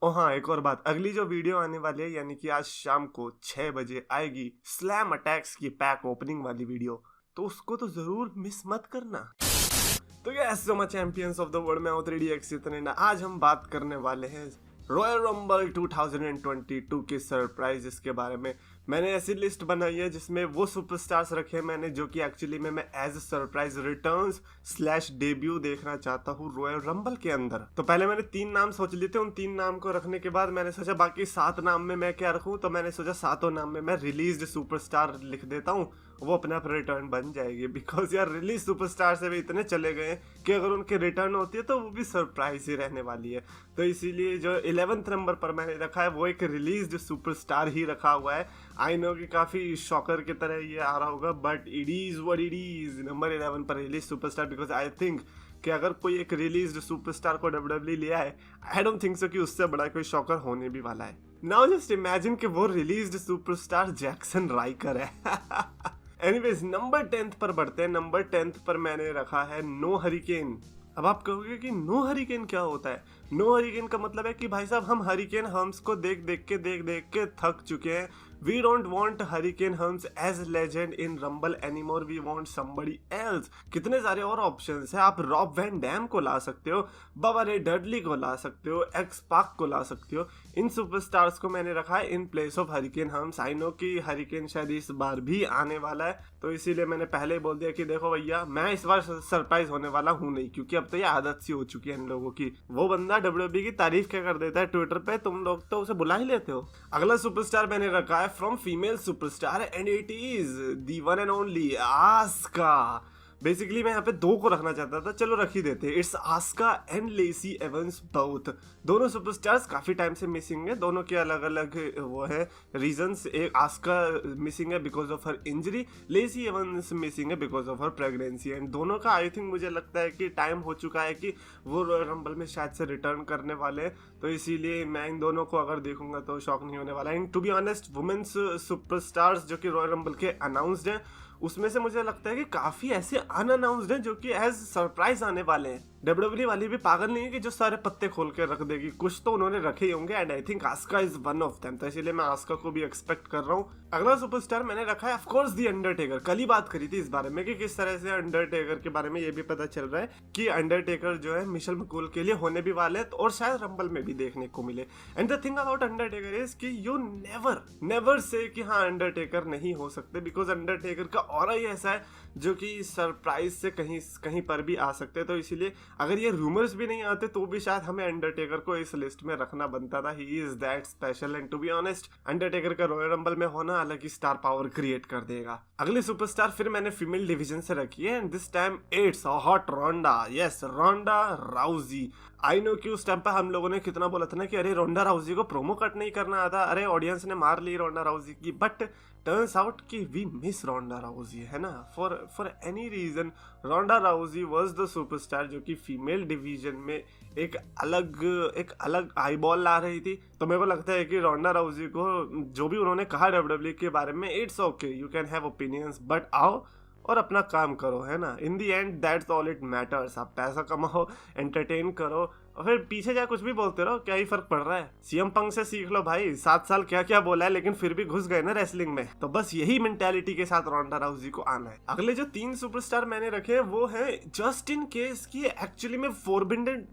और हाँ, एक और बात, अगली जो वीडियो आने वाली है यानी कि आज शाम को 6 बजे आएगी स्लैम अटैक्स की पैक ओपनिंग वाली वीडियो, तो उसको तो जरूर मिस मत करना। तो yes so much champions of the world, मैं हूं 3DX चित्रनेना। आज हम बात करने वाले हैं रॉयल रंबल 2022 के सरप्राइजेस के बारे में। मैंने ऐसी लिस्ट बनाई है जिसमें वो सुपरस्टार्स रखे मैंने जो कि एक्चुअली में मैं as a surprise returns slash debut देखना चाहता हूँ रॉयल रंबल के अंदर। तो पहले मैंने 3 नाम सोच लिए थे, उन 3 नाम को रखने के बाद मैंने सोचा बाकी 7 नाम में मैं क्या रखूँ, तो मैंने सोचा 7 नाम में मैं रिलीज्ड सुपरस्टार लिख देता हूँ, वो अपने आप रिटर्न बन जाएगी। बिकॉज यार रिलीज सुपरस्टार से भी इतने चले गए कि अगर उनके रिटर्न होती है तो वो भी सरप्राइज ही रहने वाली है। तो इसीलिए जो 11th नंबर पर मैंने रखा है वो एक रिलीज्ड सुपरस्टार ही रखा हुआ है। आई नो कि काफ़ी शॉकर की तरह ये आ रहा होगा, but it is what it is. Number 11 पर release superstar, because I think कि अगर कोई एक रिलीज्ड सुपरस्टार को WWE लिया है, आई डोंट थिंक सो कि उससे बड़ा कोई शॉकर होने भी वाला है। नाउ जस्ट इमेजिन कि वो रिलीज्ड सुपरस्टार जैक्सन राइकर है। एनीवेज नंबर 10th पर बढ़ते हैं। नंबर 10th पर मैंने रखा है नो हरिकेन। अब आप कहोगे कि नो हरिकेन क्या होता है? नो हरिकेन का मतलब है कि भाई साहब हम हरिकेन हम्स को देख देख के थक चुके हैं। We don't want Hurricane Helms as legend in Rumble anymore, we want somebody else. कितने सारे और ऑप्शंस हैं। आप रॉब वैन डैम को ला सकते हो, बाबा रे डडली को ला सकते हो, एक्स पाक को ला सकते हो। इन सुपरस्टार्स को मैंने रखा है in place of hurricane hums. I know कि हरिकेन शायद इस बार भी आने वाला है, तो इसीलिए मैंने पहले ही बोल दिया कि देखो भैया मैं इस बार सरप्राइज होने वाला हूँ नहीं, क्योंकि अब तो ये आदत सी हो चुकी है इन लोगों की। वो बंदा WWE की तारीफ क्या कर देता है ट्विटर पे, तुम लोग तो उसे बुला ही लेते हो। अगला सुपरस्टार मैंने रखा है from female superstar and it is the one and only Asuka. Basically मैं यहाँ पे 2 को रखना चाहता था, चलो रख ही देते। It's Asuka and Lacey Evans both. दोनों सुपरस्टार्स काफी टाइम से मिसिंग है, दोनों के अलग अलग वो है रीजंस। एक आस्का मिसिंग है because of her injury, Lacey Evans missing है because of her pregnancy. And दोनों का आई थिंक मुझे लगता है कि टाइम हो चुका है कि वो रॉयल रंबल में शायद से रिटर्न करने वाले हैं, तो इसीलिए मैं इन दोनों को अगर देखूंगा तो शॉक नहीं होने वाला। And to be honest women's superstars जो कि रॉयल रंबल के अनाउंस्ड हैं, उसमें से मुझे लगता है कि काफी ऐसे अनअनाउंस्ड हैं जो कि एज सरप्राइज आने वाले हैं। WWE वाली भी पागल नहीं है कि जो सारे पत्ते खोल के रख देगी, कुछ तो उन्होंने रखे ही होंगे। And I think Asuka is one of them, तो इसलिए मैं आस्का को भी एक्सपेक्ट कर रहा हूँ। अगला सुपरस्टार मैंने रखा है ऑफ कोर्स दी अंडरटेकर। कल ही बात करी थी इस बारे में कि किस तरह से अंडरटेकर के बारे में ये भी पता चल रहा है कि अंडरटेकर जो है मिशेल मकूल के लिए होने भी वाले हैं, और शायद रंबल में भी देखने को मिले। And the thing about Undertaker is कि यू नेवर से कि हाँ अंडरटेकर नहीं हो सकते, बिकॉज अंडरटेकर का ऑरा ही ऐसा है जो कि सरप्राइज से कहीं पर भी आ सकते हैं। तो इसीलिए अगर ये रूमर्स भी नहीं आते तो भी शायद हमें अंडरटेकर को इस लिस्ट में रखना बनता था। He is that special. And to be honest Undertaker का रॉयल रंबल में होना अलग ही स्टार पावर क्रिएट कर देगा। अगली सुपरस्टार फिर मैंने फीमेल डिवीजन से रखी है, and this time it's hot Ronda. Yes, Ronda Rousey. I know कि उस टाइम पर हम लोगों ने कितना बोला था ना कि अरे रोंडा राउजी को प्रोमो कट नहीं करना आता, अरे ऑडियंस ने मार ली रोंडा राउजी की। बट टर्न्स आउट कि वी मिस रोंडा राउजी, है ना। For any reason Ronda Rousey was the superstar जो कि फीमेल डिवीजन में एक अलग आई बॉल ला रही थी। तो मेरे को लगता है कि रोंडा राउजी को जो भी उन्होंने कहा WWE के बारे में, it's okay, you can have opinions, but आओ और अपना काम करो, है ना। In the end that's all it matters. आप पैसा कमाओ, एंटरटेन करो, और फिर पीछे जाए कुछ भी बोलते रहो, क्या ही फर्क पड़ रहा है। सीएम पंक से सीख लो भाई, 7 साल क्या क्या बोला है, लेकिन फिर भी घुस गए ना रेसलिंग में। तो बस यही मेंटालिटी के साथ रोंडा राउजी को आना है। अगले जो 3 सुपरस्टार मैंने रखे वो है जस्ट इन केस की एक्चुअली में फोरबिडन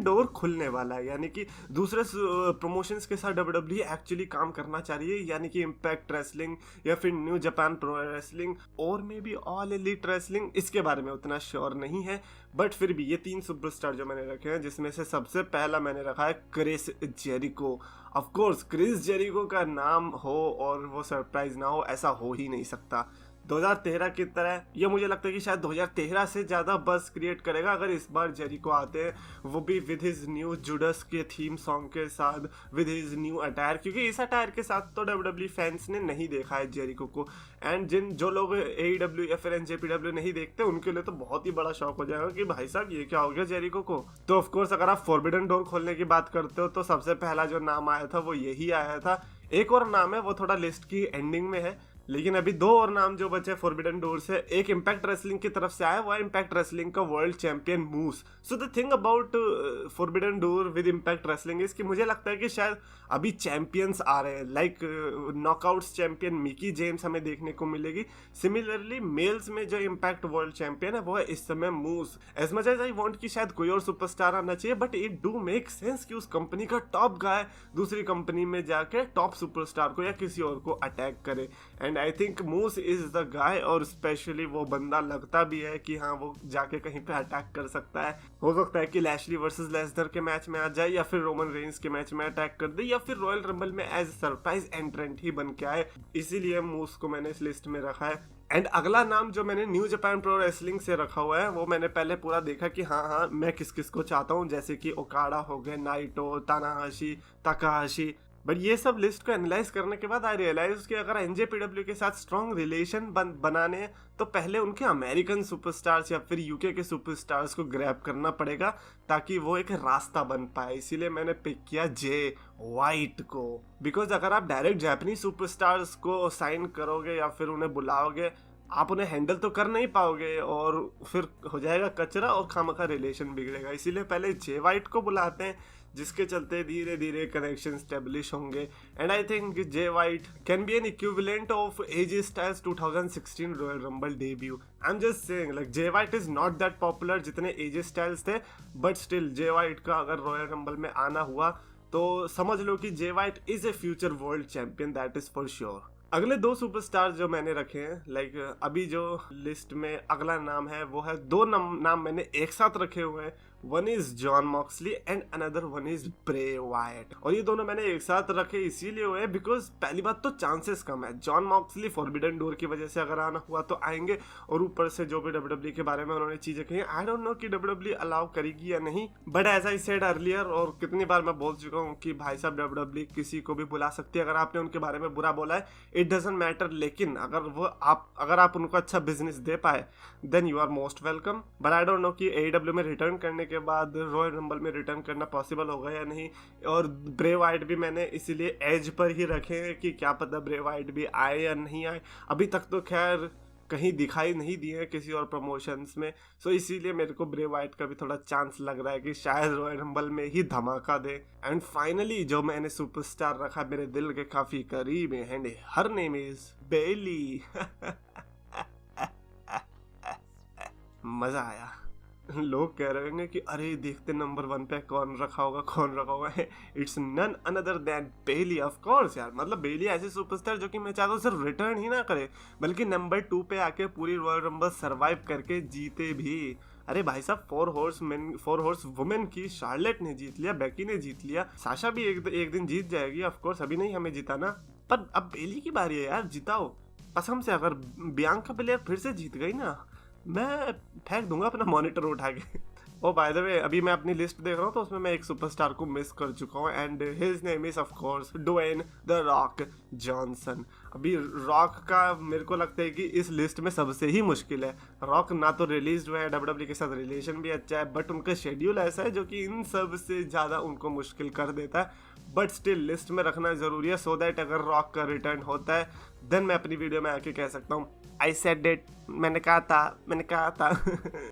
डोर खुलने वाला है, यानी कि दूसरे प्रमोशंस के साथ WWE एक्चुअली काम करना चाह रही है, यानी कि इम्पैक्ट रेसलिंग या फिर न्यू जापान प्रो रेसलिंग और may be all elite wrestling. इसके बारे में उतना श्योर नहीं है, बट फिर भी ये 3 सुपरस्टार जो मैंने रखे हैं, जिसमें से सबसे पहला मैंने रखा है Chris Jericho. Of course Chris Jericho का नाम हो और वो सरप्राइज ना हो, ऐसा हो ही नहीं सकता। 2013 की तरह ये मुझे लगता है कि शायद 2013 से ज़्यादा बस क्रिएट करेगा अगर इस बार जेरिको आते हैं, वो भी विद हिज न्यू जुडस के थीम सॉन्ग के साथ, विद हिज न्यू अटायर, क्योंकि इस अटायर के साथ तो WWE फैंस ने नहीं देखा है जेरिको को। एंड जो लोग AEW या फिर NJPW नहीं देखते उनके लिए तो बहुत ही बड़ा शौक हो जाएगा कि भाई साहब ये क्या हो गया जेरिको को। तो ऑफकोर्स अगर आप फॉरबिडन डोर खोलने की बात करते हो तो सबसे पहला जो नाम आया था वो यही आया था। एक और नाम है, वो थोड़ा लिस्ट की एंडिंग में है, लेकिन अभी 2 और नाम जो बचे फॉरबिडन डोर से, एक इम्पैक्ट रेसलिंग की तरफ से आया, वो है इम्पैक्ट रेसलिंग का world champion Moose. So the thing about Forbidden Door with Impact Wrestling is कि मुझे लगता है कि शायद अभी चैंपियंस आ रहे हैं, like knockouts champion Mickie James हमें देखने को मिलेगी। सिमिलरली मेल्स में जो इम्पैक्ट वर्ल्ड चैंपियन है वो है इस समय Moose. As much as I want कि शायद कोई और सुपरस्टार आना चाहिए, but it do make sense कि उस कंपनी का टॉप गाय दूसरी कंपनी में जाके टॉप सुपरस्टार को या किसी और को अटैक करे। And I think Moose is the guy, और स्पेशली वो बंदा लगता भी है कि हाँ वो जाके कहीं पे अटैक कर सकता है। हो सकता है कि लैशली वर्सेस लेसनर के मैच में आ जाए, या फिर रोमन रेंस के मैच में अटैक कर दे, या फिर रॉयल रंबल में एज सरप्राइज एंट्रेंट ही बन के आए। इसीलिए मूस को मैंने इस लिस्ट में रखा है। एंड अगला नाम जो मैंने न्यू जापान प्रो रेसलिंग से रखा हुआ है, वो मैंने पहले पूरा देखा कि हाँ मैं किस किस को चाहता हूँ, जैसे कि ओकाडा हो गए, नाइटो, तानाहाशी, तकाहाशी। बट ये सब लिस्ट को एनालाइज करने के बाद आई रियलाइज कि अगर एनजेपीडब्ल्यू के साथ स्ट्रॉन्ग रिलेशन बनाने हैं तो पहले उनके अमेरिकन सुपरस्टार्स या फिर यूके के सुपरस्टार्स को ग्रैब करना पड़ेगा, ताकि वो एक रास्ता बन पाए। इसीलिए मैंने पिक किया जे वाइट को, बिकॉज अगर आप डायरेक्ट जापानीज सुपरस्टार्स को साइन करोगे या फिर उन्हें बुलाओगे, आप उन्हें हैंडल तो कर नहीं पाओगे और फिर हो जाएगा कचरा और खामखा रिलेशन बिगड़ेगा। इसीलिए पहले जे वाइट को बुलाते हैं, जिसके चलते धीरे धीरे कनेक्शन स्टेब्लिश होंगे। And I think J white can be N equivalent of AJ Styles 2016 royal rumble debut. I am just saying like J White is not that popular जितने एजे स्टाइल्स थे, बट स्टिल जे वाइट का अगर royal Rumble में आना हुआ तो समझ लो कि Jay White is a future world champion, that is for sure. अगले 2 सुपरस्टार जो मैंने रखे हैं, लाइक अभी जो लिस्ट में अगला नाम है वो है, 2 नाम मैंने एक साथ रखे हुए हैं। One is John Moxley and another one is Bray Wyatt. और ये दोनों मैंने एक साथ रखे इसीलिए हुए बिकॉज पहली बात तो चांसेस कम है। जॉन मॉक्सली फॉरबिडन डोर की वजह से अगर आना हुआ तो आएंगे, और ऊपर से जो भी डब्ल्यूडब्ल्यू के बारे में उन्होंने चीजें कही, आई डोंट नो कि डब्ल्यूडब्ल्यू अलाउ करेगी या नहीं, but as I said earlier, और कितनी बार मैं बोल चुका हूँ कि भाई साहब डब्ल्यूडब्ल्यू किसी को भी बुला सकती है। अगर आपने उनके बारे में बुरा बोला है इट डजंट मैटर, लेकिन अगर आप उनको अच्छा बिजनेस दे पाए then you are most welcome. But I don't know कि एडब्ल्यू में रिटर्न करने के बाद रॉयल रंबल में रिटर्न करना पॉसिबल होगा या नहीं। और ब्रे वाइट भी मैंने इसीलिए एज पर ही रखे हैं कि क्या पता ब्रे वाइट भी आए या नहीं आए। अभी तक तो खैर कहीं दिखाई नहीं दिए हैं किसी और प्रमोशंस में, सो इसीलिए मेरे को ब्रे वाइट का भी थोड़ा चांस लग रहा है कि शायद रॉयल रंबल में ही धमाका दे। एंड फाइनली जो मैंने सुपरस्टार रखा मेरे दिल के काफी करीब है, एंड हर नेम इज बेली। मजा आया। लोग कह रहे होंगे कि अरे देखते नंबर 1 पे कौन रखा होगा। It's none other than Bayley, of course यार। मतलब बेली ऐसे सुपरस्टार जो कि मैं चाहता हूँ सिर्फ रिटर्न ही ना करे, बल्कि नंबर 2 पे आके पूरी रॉयल रंबल सरवाइव करके जीते भी। अरे भाई साहब 4 हॉर्स वुमेन की शार्लेट ने जीत लिया, बेकी ने जीत लिया, साशा भी एक दिन जीत जाएगी। ऑफ कोर्स अभी नहीं हमें जिताना, पर अब बेली की बारी है यार, जिताओ कसम से। अगर बियांका प्लेयर फिर से जीत गई ना, मैं फेंक दूंगा अपना मॉनिटर उठा के। ओ बाय द वे अभी मैं अपनी लिस्ट देख रहा हूँ तो उसमें मैं एक सुपरस्टार को मिस कर चुका हूँ, and his name is of course Dwayne the Rock Johnson. अभी रॉक का मेरे को लगता है कि इस लिस्ट में सबसे ही मुश्किल है। रॉक ना तो रिलीज हुआ है, डब्ल्यूडब्ल्यू के साथ रिलेशन भी अच्छा है, बट उनका शेड्यूल ऐसा है जो कि इन सब से ज़्यादा उनको मुश्किल कर देता है। बट स्टिल लिस्ट में रखना जरूरी है, सो दैट अगर रॉक का रिटर्न होता है देन मैं अपनी वीडियो में आके कह सकता हूँ आई सेड इट, मैंने कहा था।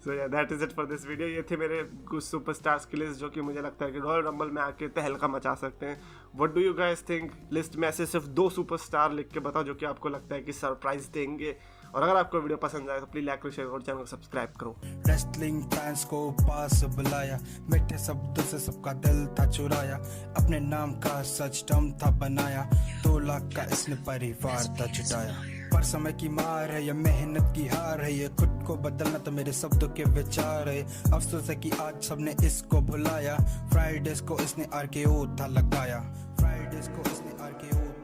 सो या that is it for this video. ये थे मेरे कुछ सुपरस्टार्स की लिस्ट जो कि मुझे लगता है कि रॉयल रंबल में आके तहलका मचा सकते हैं। What do you guys think? List में ऐसे सिर्फ 2 सुपरस्टार लिख के बताओ जो कि आपको लगता है कि सरप्राइज देंगे। और अगर आपको वीडियो पसंद आए तो प्लीज लाइक, शेयर और चैनल को सब्सक्राइब करो। रेसलिंग फैंस को पास बुलाया, मीठे शब्दों से सबका दिल था चुराया, अपने नाम का सच टर्म था बनाया, 2 लाख का इसने परिवार था जुटाया। पर समय की मार है, ये मेहनत की हार है, ये खुद को बदलना तो मेरे शब्दों के विचार है। अफसोस है कि आज सबने इसको भुलाया, फ्राइडेज को इसने RKO था लगाया, फ्राइडेज को इसने RKO